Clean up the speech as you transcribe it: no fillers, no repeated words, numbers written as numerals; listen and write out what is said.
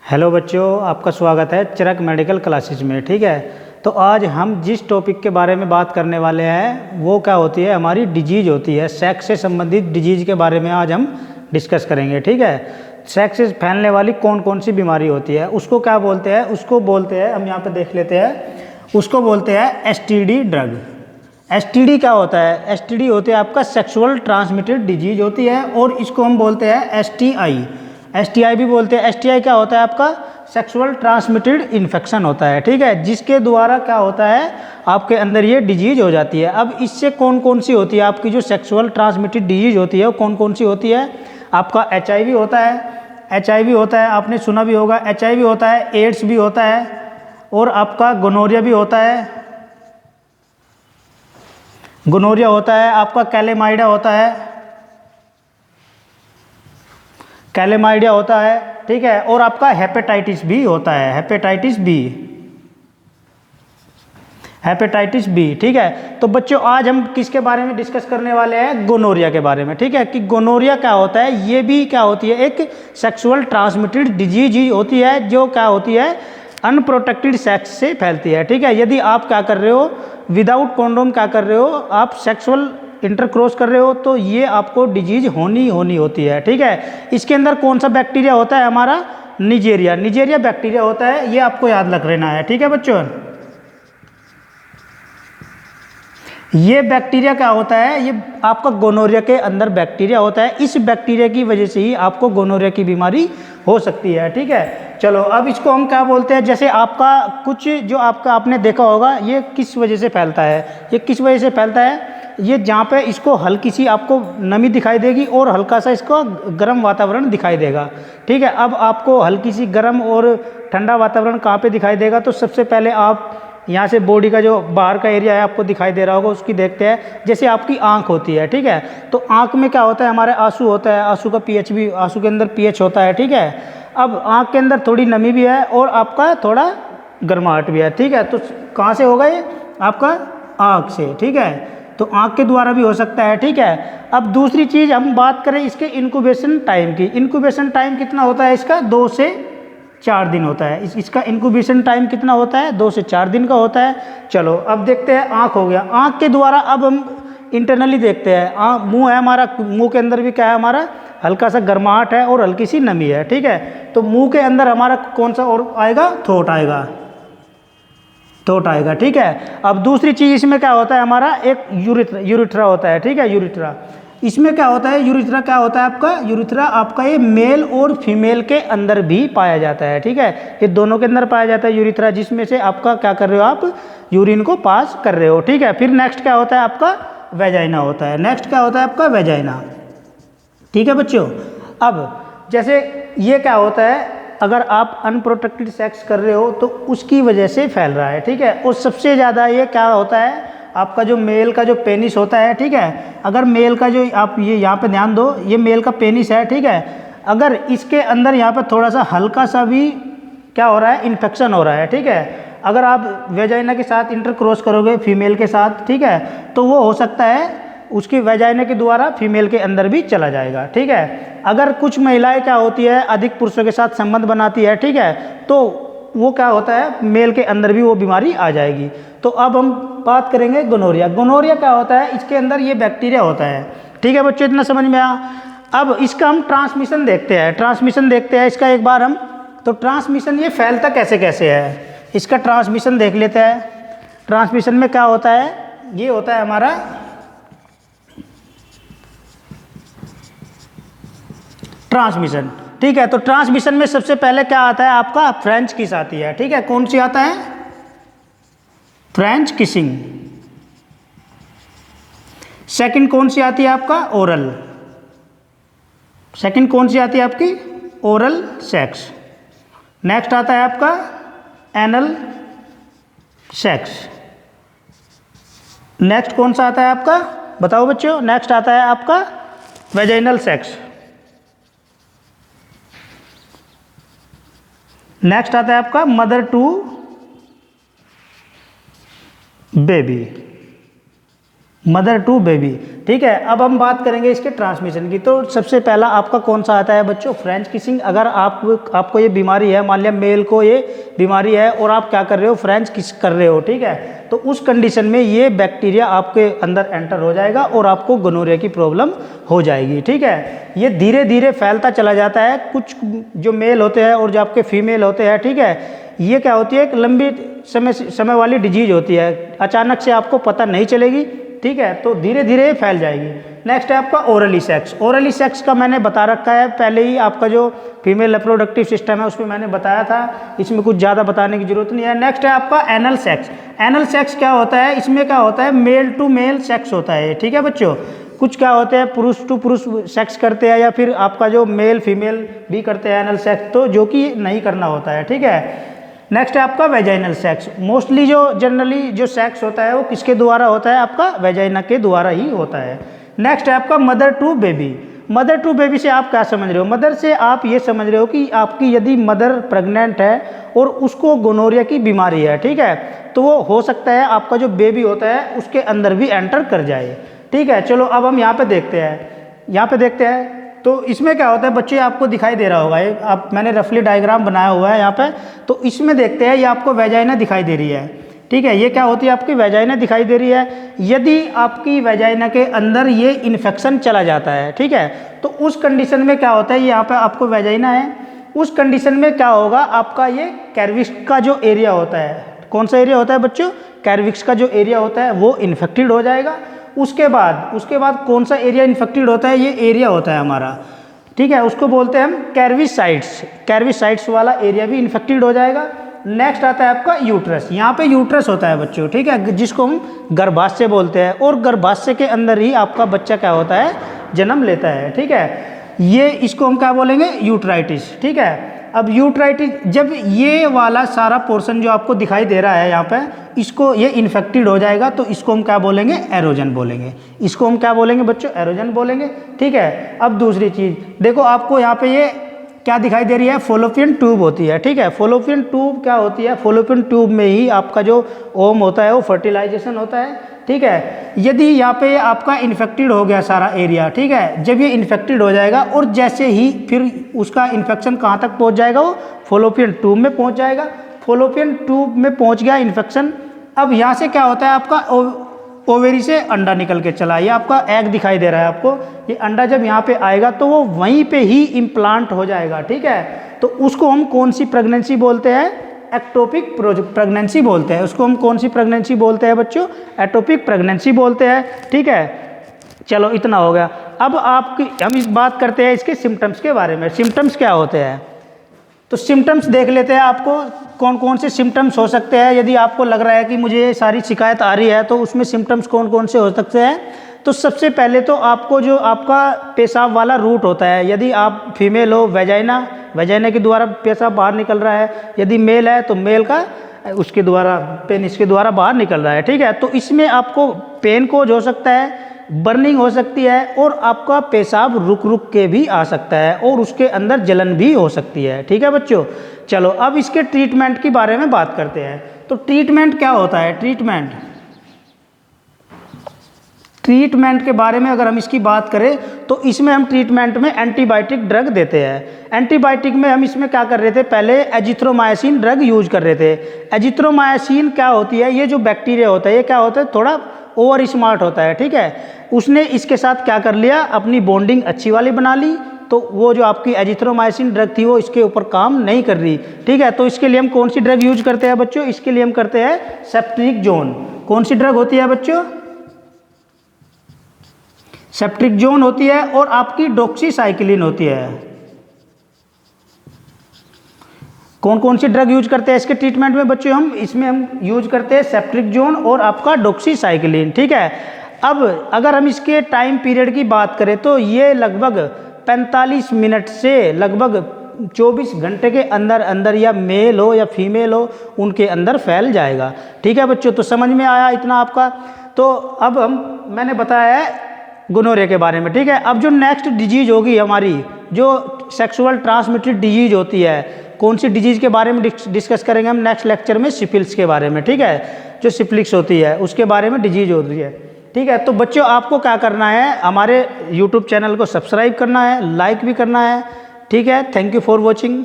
Hello बच्चों, आपका स्वागत है चिरक मेडिकल क्लासेस में। ठीक है, तो आज हम जिस टॉपिक के बारे में बात करने वाले हैं वो क्या होती है, हमारी डिजीज होती है। सेक्स से संबंधित डिजीज के बारे में आज हम डिस्कस करेंगे। ठीक है, सेक्स से फैलने वाली कौन कौन सी बीमारी होती है, उसको क्या बोलते हैं? उसको बोलते हैं, हम यहाँ पे देख लेते हैं, उसको बोलते हैं एसटीडी ड्रग। एसटीडी क्या होता है? एसटीडी होती है आपका सेक्सुअल ट्रांसमिटेड डिजीज होती है, और इसको हम बोलते हैं एसटीआई। एसटीआई भी बोलते हैं। एसटीआई क्या होता है? आपका सेक्सुअल ट्रांसमिटेड इन्फेक्शन होता है। ठीक है, जिसके द्वारा क्या होता है, आपके अंदर ये डिजीज हो जाती है। अब इससे कौन कौन सी होती है आपकी जो सेक्सुअल ट्रांसमिटेड डिजीज होती है, वो कौन कौन सी होती है? आपका एचआईवी होता है, एचआईवी होता है, आपने सुना भी होगा, एचआईवी होता है, एड्स भी होता है, और आपका गोनोरिया भी होता है, गोनोरिया होता है, आपका कैलेमाइडा होता है, कैलेमाइडिया होता है। ठीक है, और आपका हेपेटाइटिस बी होता है, हेपेटाइटिस बी, हेपेटाइटिस बी। ठीक है, तो बच्चों आज हम किसके बारे में डिस्कस करने वाले हैं? गोनोरिया के बारे में। ठीक है, कि गोनोरिया क्या होता है, ये भी क्या होती है, एक सेक्सुअल ट्रांसमिटेड डिजीज होती है, जो क्या होती है, अनप्रोटेक्टेड सेक्स से फैलती है। ठीक है, यदि आप क्या कर रहे हो, विदाउट कॉन्डोम क्या कर रहे हो, आप सेक्सुअल इंटरक्रॉस कर रहे हो, तो ये आपको डिजीज होनी होती है। ठीक है, इसके अंदर कौन सा बैक्टीरिया होता है? हमारा निजेरिया, निजेरिया बैक्टीरिया होता है, ये आपको याद रख लेना है। ठीक है बच्चों, ये बैक्टीरिया क्या होता है, ये आपका गोनोरिया के अंदर बैक्टीरिया होता है। इस बैक्टीरिया की वजह से ही आपको गोनोरिया की बीमारी हो सकती है। ठीक है, चलो अब इसको हम क्या बोलते हैं, जैसे आपका कुछ जो आपका आपने देखा होगा, ये किस वजह से फैलता है, ये किस वजह से फैलता है, ये जहाँ पे इसको हल्की सी आपको नमी दिखाई देगी और हल्का सा इसको गर्म वातावरण दिखाई देगा। ठीक है, अब आपको हल्की सी गर्म और ठंडा वातावरण कहाँ पे दिखाई देगा, तो सबसे पहले आप यहाँ से बॉडी का जो बाहर का एरिया है आपको दिखाई दे रहा होगा, उसकी देखते हैं। जैसे आपकी आंख होती है, ठीक है, तो आंख में क्या होता है, हमारे आंसू होता है, आंसू का पीएच भी, आंसू के अंदर पीएच होता है। ठीक है, अब आंख के अंदर थोड़ी नमी भी है और आपका थोड़ा गर्माहट भी है। ठीक है, तो कहाँ से होगा ये? आपका आंख से। ठीक है, तो आंख के द्वारा भी हो सकता है। ठीक है, अब दूसरी चीज़ हम बात करें इसके इंक्यूबेशन टाइम की। इंक्यूबेशन टाइम कितना होता है इसका? 2 से 4 दिन होता है। इसका इंक्यूबेशन टाइम कितना होता है? 2 से 4 दिन का होता है। चलो अब देखते हैं, आँख हो गया। आँख के द्वारा अब हम इंटरनली देखते हैं। मुंह है हमारा, मुंह के अंदर भी क्या है, हमारा हल्का सा गर्माहट है और हल्की सी नमी है। ठीक है, तो मुंह के अंदर हमारा कौन सा और आएगा? थोट आएगा, थोट आएगा। ठीक है, अब दूसरी चीज़ इसमें क्या होता है, हमारा एक यूरिथ्रा होता है। ठीक है, यूरिथ्रा, इसमें क्या होता है, यूरिथ्रा क्या होता है आपका? यूरिथ्रा आपका ये मेल और फीमेल के अंदर भी पाया जाता है। ठीक है, ये दोनों के अंदर पाया जाता है यूरिथ्रा, जिसमें से आपका क्या कर रहे हो, आप यूरिन को पास कर रहे हो। ठीक है, फिर नेक्स्ट क्या होता है आपका? वेजाइना होता है। नेक्स्ट क्या होता है आपका? वेजाइना। ठीक है बच्चों, अब जैसे ये क्या होता है, अगर आप अनप्रोटेक्टेड सेक्स कर रहे हो तो उसकी वजह से फैल रहा है। ठीक है, और सबसे ज़्यादा ये क्या होता है, आपका जो मेल का जो पेनिस होता है। ठीक है, अगर मेल का जो, आप ये यहाँ पे ध्यान दो, ये मेल का पेनिस है। ठीक है, अगर इसके अंदर यहाँ पे थोड़ा सा हल्का सा भी क्या हो रहा है, इन्फेक्शन हो रहा है। ठीक है, अगर आप वेजाइना के साथ इंटरक्रॉस करोगे फीमेल के साथ, ठीक है, तो वो हो सकता है उसकी वेजाइना के द्वारा फीमेल के अंदर भी चला जाएगा। ठीक है, अगर कुछ महिलाएं क्या होती है, अधिक पुरुषों के साथ संबंध बनाती है, ठीक है, तो वो क्या होता है, मेल के अंदर भी वो बीमारी आ जाएगी। तो अब हम बात करेंगे गोनोरिया। गोनोरिया क्या होता है, इसके अंदर ये बैक्टीरिया होता है। ठीक है बच्चों, इतना समझ में आया? अब इसका हम ट्रांसमिशन देखते हैं, ट्रांसमिशन देखते हैं इसका एक बार हम। तो ट्रांसमिशन ये फैलता कैसे कैसे है, इसका ट्रांसमिशन देख लेते हैं। ट्रांसमिशन में क्या होता है, ये होता है हमारा ट्रांसमिशन। ठीक है, तो ट्रांसमिशन में सबसे पहले क्या आता है आपका? फ्रेंच किस आती है। ठीक है, कौन सी आता है? French kissing. सेकंड कौन सी आती है आपका? ओरल। सेकंड कौन सी आती है आपकी? Oral sex. नेक्स्ट आता है आपका एनल सेक्स। नेक्स्ट कौन सा आता है आपका? बताओ बच्चों। नेक्स्ट आता है आपका वेजाइनल सेक्स। नेक्स्ट आता है आपका mother to baby, mother to baby. ठीक है, अब हम बात करेंगे इसके ट्रांसमिशन की। तो सबसे पहला आपका कौन सा आता है बच्चों? French kissing. अगर आपको ये बीमारी है, मान लिया मेल को ये बीमारी है और आप क्या कर रहे हो? फ्रेंच किस कर रहे हो। ठीक है, तो उस कंडीशन में ये बैक्टीरिया आपके अंदर एंटर हो जाएगा और आपको गोनोरिया की प्रॉब्लम हो जाएगी। ठीक है, ये धीरे धीरे फैलता चला जाता है। कुछ जो मेल होते हैं और जो आपके फीमेल होते हैं, ठीक है, ये क्या होती है? एक लंबी समय वाली डिजीज होती है, अचानक से आपको पता नहीं चलेगी। ठीक है, तो धीरे धीरे फैल जाएगी। नेक्स्ट है आपका ओरली सेक्स। ओरली सेक्स का मैंने बता रखा है पहले ही, आपका जो फीमेल रिप्रोडक्टिव सिस्टम है उसमें मैंने बताया था, इसमें कुछ ज़्यादा बताने की जरूरत नहीं है। नेक्स्ट है आपका एनल सेक्स। एनल सेक्स क्या होता है? इसमें क्या होता है? मेल टू मेल सेक्स होता है। ठीक है बच्चों, कुछ क्या होते हैं पुरुष टू पुरुष सेक्स करते हैं, या फिर आपका जो मेल फीमेल भी करते हैं एनल सेक्स, तो जो कि नहीं करना होता है। ठीक है, नेक्स्ट है आपका वेजाइनल सेक्स। मोस्टली जो जनरली जो सेक्स होता है वो किसके द्वारा होता है? आपका वेजाइना के द्वारा ही होता है। नेक्स्ट है आपका mother to baby. Mother to baby से आप क्या समझ रहे हो? मदर से आप ये समझ रहे हो कि आपकी यदि मदर प्रेग्नेंट है और उसको गोनोरिया की बीमारी है, ठीक है, तो वो हो सकता है आपका जो बेबी होता है उसके अंदर भी एंटर कर जाए। ठीक है, चलो अब हम यहाँ पे देखते हैं, यहाँ पे देखते हैं। तो इसमें क्या होता है बच्चे, आपको दिखाई दे रहा होगा, ये आप मैंने रफली डायग्राम बनाया हुआ है यहाँ पे। तो इसमें देखते हैं, ये आपको वेजाइना दिखाई दे रही है। ठीक है, ये क्या होती है? आपकी वेजाइना दिखाई दे रही है। यदि आपकी वेजाइना के अंदर ये इन्फेक्शन चला जाता है, ठीक है, तो उस कंडीशन में क्या होता है? यहाँ पे आपको वेजाइना है, उस कंडीशन में क्या होगा? आपका ये कैर्विक्स का जो एरिया होता है, कौन सा एरिया होता है बच्चों? कैर्विक्स का जो एरिया होता है वो इन्फेक्टेड हो जाएगा। उसके बाद कौन सा एरिया इन्फेक्टेड होता है? ये एरिया होता है हमारा, ठीक है, उसको बोलते हैं हम कैर्विसाइट्स। कैर्विसाइट्स वाला एरिया भी इन्फेक्टेड हो जाएगा। नेक्स्ट आता है आपका यूट्रस। यहाँ पे यूट्रस होता है बच्चों, ठीक है, जिसको हम गर्भाशय बोलते हैं, और गर्भाशय के अंदर ही आपका बच्चा क्या होता है? जन्म लेता है। ठीक है, ये इसको हम क्या बोलेंगे? यूट्राइटिस। ठीक है, अब यूट्राइटिस, जब ये वाला सारा पोर्शन जो आपको दिखाई दे रहा है यहाँ पे, इसको ये इन्फेक्टेड हो जाएगा, तो इसको हम क्या बोलेंगे? एरोजन बोलेंगे। इसको हम क्या बोलेंगे बच्चों? एरोजन बोलेंगे। ठीक है, अब दूसरी चीज़ देखो, आपको यहाँ पे ये क्या दिखाई दे रही है? फॉलोपियन ट्यूब होती है। ठीक है, फॉलोपियन ट्यूब क्या होती है? फॉलोपियन ट्यूब में ही आपका जो ओम होता है वो फर्टिलाइजेशन होता है। ठीक है, यदि यहाँ पे आपका इन्फेक्टेड हो गया सारा एरिया, ठीक है, जब ये इन्फेक्टेड हो जाएगा और जैसे ही फिर उसका इन्फेक्शन कहाँ तक पहुँच जाएगा? वो फॉलोपियन ट्यूब में पहुँच जाएगा। फॉलोपियन ट्यूब में पहुँच गया इन्फेक्शन। अब यहाँ से क्या होता है? आपका ओवेरी से अंडा निकल के चला, ये आपका एग दिखाई दे रहा है आपको। ये अंडा जब यहाँ पे आएगा तो वो वहीं पे ही इम्प्लांट हो जाएगा। ठीक है, तो उसको हम कौन सी प्रेगनेंसी बोलते हैं? एक्टोपिक प्रेगनेंसी बोलते हैं। उसको हम कौन सी प्रेगनेंसी बोलते हैं बच्चों? एटोपिक प्रेगनेंसी बोलते हैं। ठीक है, चलो इतना हो गया। अब हम इस बात करते हैं इसके सिम्टम्स के बारे में। सिम्टम्स क्या होते हैं? तो सिम्टम्स देख लेते हैं, आपको कौन कौन से सिम्टम्स हो सकते हैं। यदि आपको लग रहा है कि मुझे ये सारी शिकायत आ रही है, तो उसमें सिम्टम्स कौन कौन से हो सकते हैं? तो सबसे पहले तो आपको जो आपका पेशाब वाला रूट होता है, यदि आप फीमेल हो, वेजाइना के द्वारा पेशाब बाहर निकल रहा है। यदि मेल है तो मेल का उसके द्वारा, पेनिस के द्वारा बाहर निकल रहा है। ठीक है, तो इसमें आपको पेन कोज हो सकता है, बर्निंग हो सकती है, और आपका पेशाब रुक रुक के भी आ सकता है, और उसके अंदर जलन भी हो सकती है। ठीक है बच्चों, चलो अब इसके ट्रीटमेंट के बारे में बात करते हैं। तो ट्रीटमेंट क्या होता है? ट्रीटमेंट के बारे में अगर हम इसकी बात करें तो इसमें हम ट्रीटमेंट में एंटीबायोटिक ड्रग देते हैं। एंटीबायोटिक में हम इसमें क्या कर रहे थे? पहले एजिथ्रोमाइसिन ड्रग यूज कर रहे थे। एजिथ्रोमाइसिन क्या होती है? ये जो बैक्टीरिया होता है ये क्या होता है? थोड़ा ओवर स्मार्ट होता है। ठीक है, उसने इसके साथ क्या कर लिया? अपनी बॉन्डिंग अच्छी वाली बना ली, तो वो जो आपकी एजिथ्रोमाइसिन ड्रग थी वो इसके ऊपर काम नहीं कर रही। ठीक है, तो इसके लिए हम कौन सी ड्रग यूज करते हैं बच्चों? इसके लिए हम करते हैं सेफ्ट्रिक्जोन। कौन सी ड्रग होती है बच्चों? सेफ्ट्रिक्जोन होती है, और आपकी डॉक्सीसाइक्लिन होती है। कौन कौन सी ड्रग यूज करते हैं इसके ट्रीटमेंट में बच्चों? हम यूज करते हैं सेफ्ट्रिक्जोन और आपका डॉक्सीसाइक्लिन। ठीक है, अब अगर हम इसके टाइम पीरियड की बात करें तो ये लगभग 45 मिनट से लगभग 24 घंटे के अंदर अंदर, या मेल हो या फीमेल हो, उनके अंदर फैल जाएगा। ठीक है बच्चों, तो समझ में आया इतना आपका? तो अब मैंने बताया है गोनोरिया के बारे में। ठीक है, अब जो नेक्स्ट डिजीज होगी हमारी, जो सेक्सुअल ट्रांसमिटेड डिजीज होती है, कौन सी डिजीज के बारे में डिस्कस करेंगे हम नेक्स्ट लेक्चर में? सिफिलिस के बारे में। ठीक है, जो सिफिलिस होती है उसके बारे में डिजीज होती है। ठीक है। तो बच्चों आपको क्या करना है, हमारे YouTube चैनल को सब्सक्राइब करना है, लाइक भी करना है। ठीक है, थैंक यू फॉर वॉचिंग।